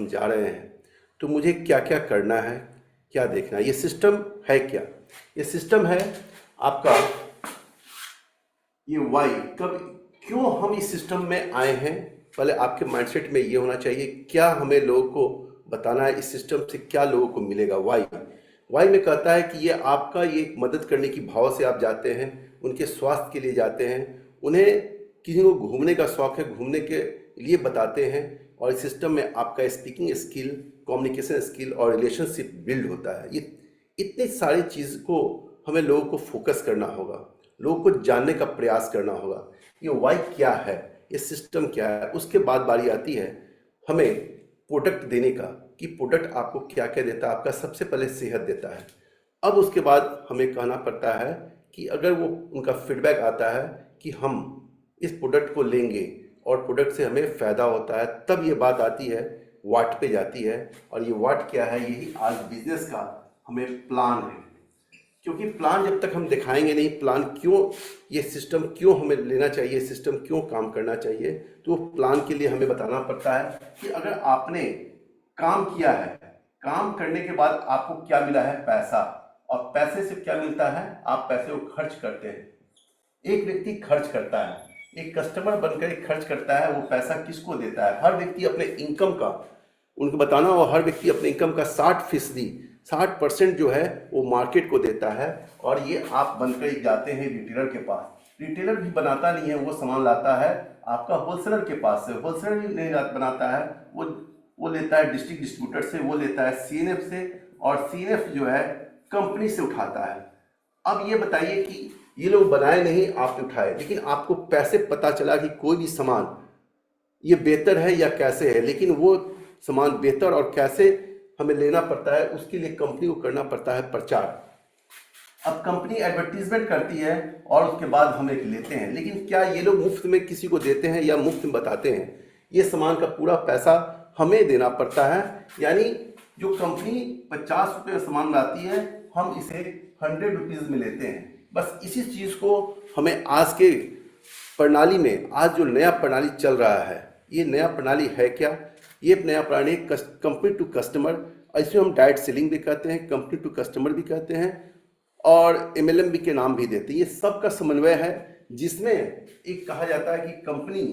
हम जा रहे हैं तो मुझे क्या क्या करना है, क्या देखना है, ये सिस्टम है क्या? ये सिस्टम है आपका, ये वाई, कब क्यों हम इस सिस्टम में आए हैं। पहले आपके माइंडसेट में ये होना चाहिए क्या हमें लोगों को बताना है, इस सिस्टम से क्या लोगों को मिलेगा। वाई वाई में कहता है कि ये आपका, ये एक मदद करने की भाव से आप जाते हैं, उनके स्वास्थ्य के लिए जाते हैं, उन्हें किसी को घूमने का शौक है, घूमने के लिए बताते हैं, और इस सिस्टम में आपका स्पीकिंग स्किल, कम्युनिकेशन स्किल और रिलेशनशिप बिल्ड होता है। ये इतनी सारी चीज़ को हमें लोगों को फोकस करना होगा, लोगों को जानने का प्रयास करना होगा। ये वाई क्या है, ये सिस्टम क्या है। उसके बाद बारी आती है हमें प्रोडक्ट देने का, कि प्रोडक्ट आपको क्या क्या देता है। आपका सबसे पहले सेहत देता है। अब उसके बाद हमें कहना पड़ता है कि अगर वो उनका फीडबैक आता है कि हम इस प्रोडक्ट को लेंगे और प्रोडक्ट से हमें फ़ायदा होता है, तब ये बात आती है वाट पे जाती है। और ये वाट क्या है, यही आज बिजनेस का हमें प्लान है। क्योंकि प्लान जब तक हम दिखाएंगे नहीं, प्लान क्यों, ये सिस्टम क्यों हमें लेना चाहिए, सिस्टम क्यों काम करना चाहिए, तो प्लान के लिए हमें बताना पड़ता है कि अगर आपने काम किया है, काम करने के बाद आपको क्या मिला है, पैसा, और पैसे से क्या मिलता है, आप पैसे को खर्च करते हैं। एक व्यक्ति खर्च करता है, एक कस्टमर बनकर एक खर्च करता है, वो पैसा किसको देता है? हर व्यक्ति अपने इनकम का, उनको बताना हो, हर व्यक्ति अपने इनकम का 60%, 60% जो है वो मार्केट को देता है। और ये आप बनकर ही जाते हैं रिटेलर के पास। रिटेलर भी बनाता नहीं है, वो सामान लाता है आपका होलसेलर के पास से। होलसेलर भी नहीं बनाता है, वो लेता है डिस्ट्रिक्ट डिस्ट्रीब्यूटर से, वो लेता है सीएनएफ से, और सीएनएफ जो है कंपनी से उठाता है। अब ये बताइए कि ये लोग बनाए नहीं, आपने उठाए, लेकिन आपको पैसे पता चला कि कोई भी सामान ये बेहतर है या कैसे है, लेकिन वो सामान बेहतर और कैसे हमें लेना पड़ता है, उसके लिए कंपनी को करना पड़ता है प्रचार। अब कंपनी एडवर्टीजमेंट करती है और उसके बाद हम एक लेते हैं, लेकिन क्या ये लोग मुफ्त में किसी को देते हैं या मुफ्त में बताते हैं? ये सामान का पूरा पैसा हमें देना पड़ता है। यानी जो कंपनी 50 रुपये में सामान लाती है, हम इसे 100 रुपीज़ में लेते हैं। बस इसी चीज़ को हमें आज के प्रणाली में, आज जो नया प्रणाली चल रहा है, ये नया प्रणाली है क्या? ये नया प्रणाली कंपनी टू कस्टमर, इसमें हम डायरेक्ट सेलिंग भी कहते हैं, कंपनी टू कस्टमर भी कहते हैं, और एमएलएम के नाम भी देते हैं। ये सब का समन्वय है, जिसमें एक कहा जाता है कि कंपनी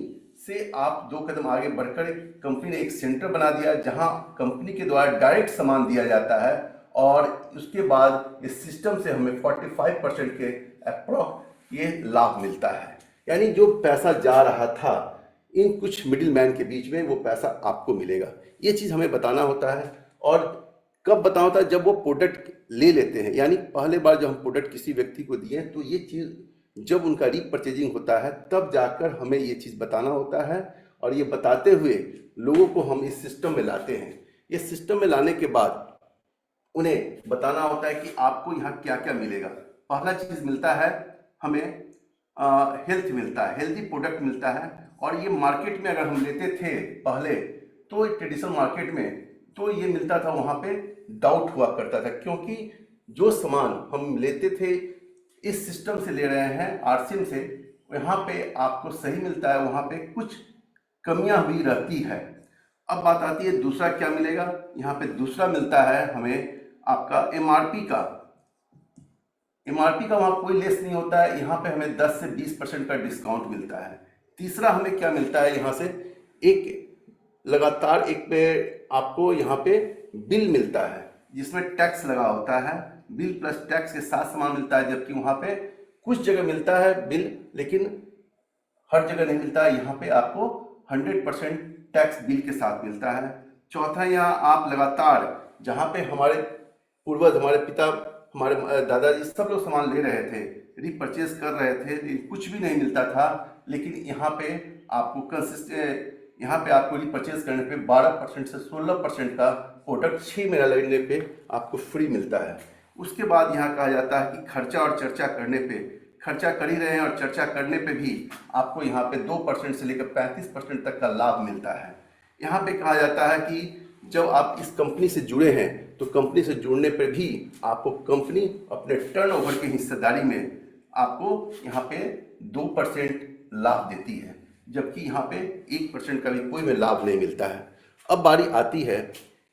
से आप 2 कदम आगे बढ़कर कंपनी ने एक सेंटर बना दिया, जहां कंपनी के द्वारा डायरेक्ट सामान दिया जाता है, और उसके बाद इस सिस्टम से हमें 45% के अप्रॉक्स ये लाभ मिलता है। यानी जो पैसा जा रहा था इन कुछ मिडिल मैन के बीच में, वो पैसा आपको मिलेगा। ये चीज़ हमें बताना होता है। और कब बताना होता है? जब वो प्रोडक्ट ले लेते हैं। यानी पहले बार जब हम प्रोडक्ट किसी व्यक्ति को दिए, तो ये चीज़ जब उनका रीपरचेजिंग होता है, तब जाकर हमें ये चीज़ बताना होता है। और ये बताते हुए लोगों को हम इस सिस्टम में लाते हैं। ये सिस्टम में लाने के बाद उन्हें बताना होता है कि आपको यहाँ क्या क्या मिलेगा। पहला चीज़ मिलता है हमें हेल्थ मिलता है, हेल्दी प्रोडक्ट मिलता है। और ये मार्केट में अगर हम लेते थे पहले, तो ट्रेडिशनल मार्केट में तो ये मिलता था, वहाँ पे डाउट हुआ करता था, क्योंकि जो सामान हम लेते थे इस सिस्टम से ले रहे हैं, आरसीएम से, यहाँ पे आपको सही मिलता है, वहाँ पे कुछ कमियां भी रहती है। अब बात आती है दूसरा क्या मिलेगा। यहाँ पे दूसरा मिलता है हमें आपका एमआरपी का। एमआरपी का वहाँ कोई लेस नहीं होता है, यहाँ पे हमें 10 से 20% का डिस्काउंट मिलता है। तीसरा हमें क्या मिलता है, यहाँ से एक लगातार एक पे आपको यहाँ पे बिल मिलता है, जिसमें टैक्स लगा होता है। बिल प्लस टैक्स के साथ सामान मिलता है, जबकि वहाँ पे कुछ जगह मिलता है बिल, लेकिन हर जगह नहीं मिलता है। यहाँ पे आपको 100% टैक्स बिल के साथ मिलता है। चौथा, यहाँ आप लगातार, जहाँ पे हमारे पूर्वज, हमारे पिता, हमारे दादाजी सब लोग सामान ले रहे थे, रीपरचेज कर रहे थे, कुछ भी नहीं मिलता था, लेकिन यहाँ पे आपको यहाँ पे आपको रीपरचेज करने पे 12% से 16% का प्रोडक्ट 6 महीना लगने पे आपको फ्री मिलता है। उसके बाद यहाँ कहा जाता है कि खर्चा और चर्चा करने पे, खर्चा कर ही रहे हैं और चर्चा करने पे भी आपको यहाँ पे 2% से लेकर 35% तक का लाभ मिलता है। यहाँ पे कहा जाता है कि जब आप इस कंपनी से जुड़े हैं, तो कंपनी से जुड़ने पर भी आपको कंपनी अपने टर्नओवर की हिस्सेदारी में आपको यहाँ पे 2% लाभ देती है, जबकि यहाँ पे 1% का भी कोई में लाभ नहीं मिलता है। अब बारी आती है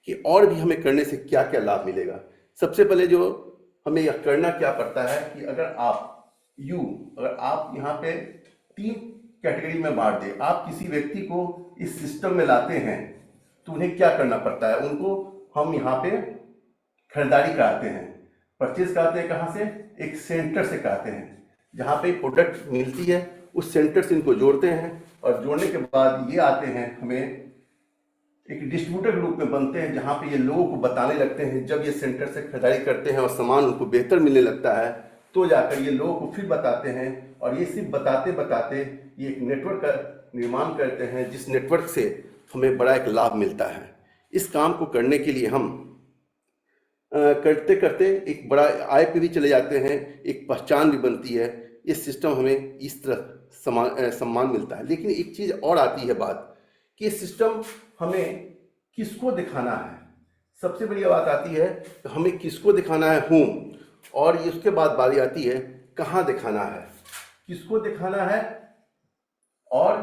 कि और भी हमें करने से क्या क्या लाभ मिलेगा। सबसे पहले जो हमें यह करना क्या पड़ता है कि अगर आप यहाँ पे 3 कैटेगरी में बांट दें, आप किसी व्यक्ति को इस सिस्टम में लाते हैं तो उन्हें क्या करना पड़ता है, उनको हम यहाँ पे खरीदारी कराते हैं, परचेज कराते हैं। कहाँ से? एक सेंटर से कराते हैं जहाँ पे प्रोडक्ट मिलती है, उस सेंटर से इनको जोड़ते हैं और जोड़ने के बाद ये आते हैं, हमें एक डिस्ट्रीब्यूटर के रूप में बनते हैं जहाँ पे ये लोगों को बताने लगते हैं। जब ये सेंटर से खरीदारी करते हैं और सामान उनको बेहतर मिलने लगता है तो जाकर ये लोगों को फिर बताते हैं, और ये सिर्फ बताते बताते ये एक नेटवर्क का निर्माण करते हैं, जिस नेटवर्क से हमें बड़ा एक लाभ मिलता है। इस काम को करने के लिए हम करते करते एक बड़ा आय पे भी चले जाते हैं, एक पहचान भी बनती है। ये सिस्टम हमें इस तरह सम्मान मिलता है। लेकिन एक चीज़ और आती है बात कि सिस्टम हमें किसको दिखाना है। सबसे बड़ी बात आती है कि हमें किसको दिखाना है, whom, और इसके बाद बारी आती है कहाँ दिखाना है। किसको दिखाना है और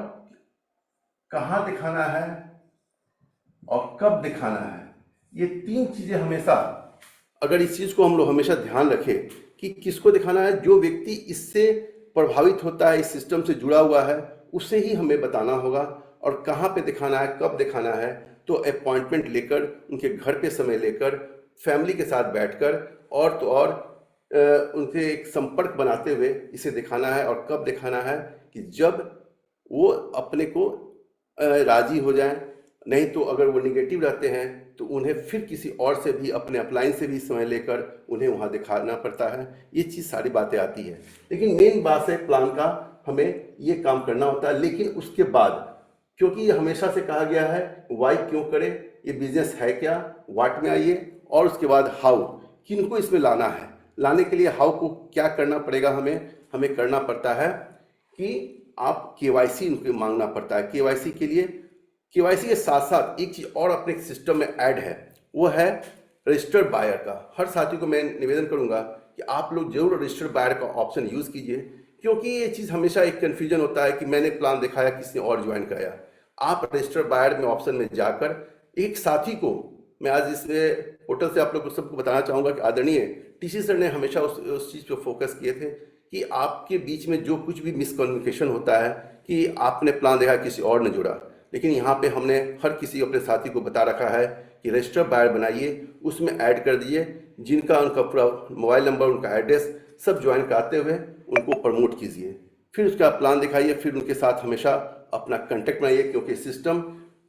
कहाँ दिखाना है और कब दिखाना है। ये 3 चीज़ें हमेशा, अगर इस चीज़ को हम लोग हमेशा ध्यान रखें कि किसको दिखाना है, जो व्यक्ति इससे प्रभावित होता है, इस सिस्टम से जुड़ा हुआ है, उसे ही हमें बताना होगा। और कहाँ पे दिखाना है, कब दिखाना है, तो अपॉइंटमेंट लेकर, उनके घर पे समय लेकर, फैमिली के साथ बैठकर और तो और उनके एक संपर्क बनाते हुए इसे दिखाना है। और कब दिखाना है कि जब वो अपने को राजी हो जाएं। नहीं तो अगर वो निगेटिव रहते हैं तो उन्हें फिर किसी और से भी, अपने अपलाइन से भी समय लेकर उन्हें वहाँ दिखाना पड़ता है। ये चीज़ सारी बातें आती है, लेकिन मेन बात है प्लान का, हमें ये काम करना होता है। लेकिन उसके बाद, क्योंकि ये हमेशा से कहा गया है वाई क्यों करें, ये बिजनेस है क्या, वाट में आइए, और उसके बाद हाउ, किनको इसमें लाना है। लाने के लिए हाउ को क्या करना पड़ेगा, हमें करना पड़ता है कि आप केवाईसी उनको मांगना पड़ता है। केवाईसी के लिए, केवाईसी के साथ साथ एक चीज़ और अपने सिस्टम में ऐड है, वो है रजिस्टर्ड बायर का। हर साथी को मैं निवेदन करूंगा कि आप लोग जरूर रजिस्टर्ड बायर का ऑप्शन यूज़ कीजिए, क्योंकि ये चीज़ हमेशा एक कन्फ्यूजन होता है कि मैंने प्लान दिखाया, किसी ने और ज्वाइन कराया। आप रजिस्टर्ड बायर में ऑप्शन में जाकर एक साथी को, मैं आज इस पोर्टल से आप लोग सबको बताना चाहूँगा कि आदरणीय टीसी सर ने हमेशा उस चीज़ पर फोकस किए थे कि आपके बीच में जो कुछ भी मिसकम्युनिकेशन होता है कि आपने प्लान देखा किसी और ने जुड़ा, लेकिन यहाँ पे हमने हर किसी अपने साथी को बता रखा है कि रजिस्टर बायर बनाइए, उसमें ऐड कर दीजिए, जिनका उनका पूरा मोबाइल नंबर, उनका एड्रेस सब ज्वाइन कराते हुए उनको प्रमोट कीजिए, फिर उसका प्लान दिखाइए, फिर उनके साथ हमेशा अपना कंटेक्ट बनाइए, क्योंकि सिस्टम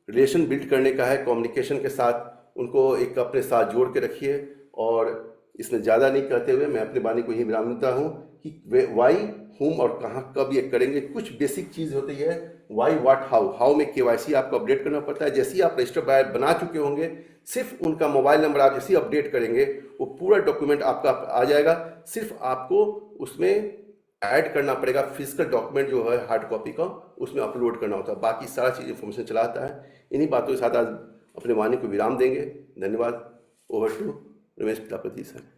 रिलेशन बिल्ड करने का है। कम्युनिकेशन के साथ उनको एक अपने साथ जोड़ के रखिए। और इसमें ज़्यादा नहीं कहते हुए मैं अपनी वाणी को यही विराम देता हूँ कि वे वाई, होम और कहाँ कब ये करेंगे। कुछ बेसिक चीज़ होती है, वाई, व्हाट, हाउ। हाउ में केवाईसी आपको अपडेट करना पड़ता है। जैसे ही आप रजिस्टर बायर बना चुके होंगे, सिर्फ उनका मोबाइल नंबर आप जैसे ही अपडेट करेंगे, वो पूरा डॉक्यूमेंट आपका आ जाएगा। सिर्फ आपको उसमें ऐड करना पड़ेगा, फिजिकल डॉक्यूमेंट जो है हार्ड कॉपी का, उसमें अपलोड करना होता है। बाकी सारा चीज़ इन्फॉर्मेशन चला आता है। इन्हीं बातों के साथ आज अपने वाणी को विराम देंगे। धन्यवाद। Over to Ramesh Prajapati sir.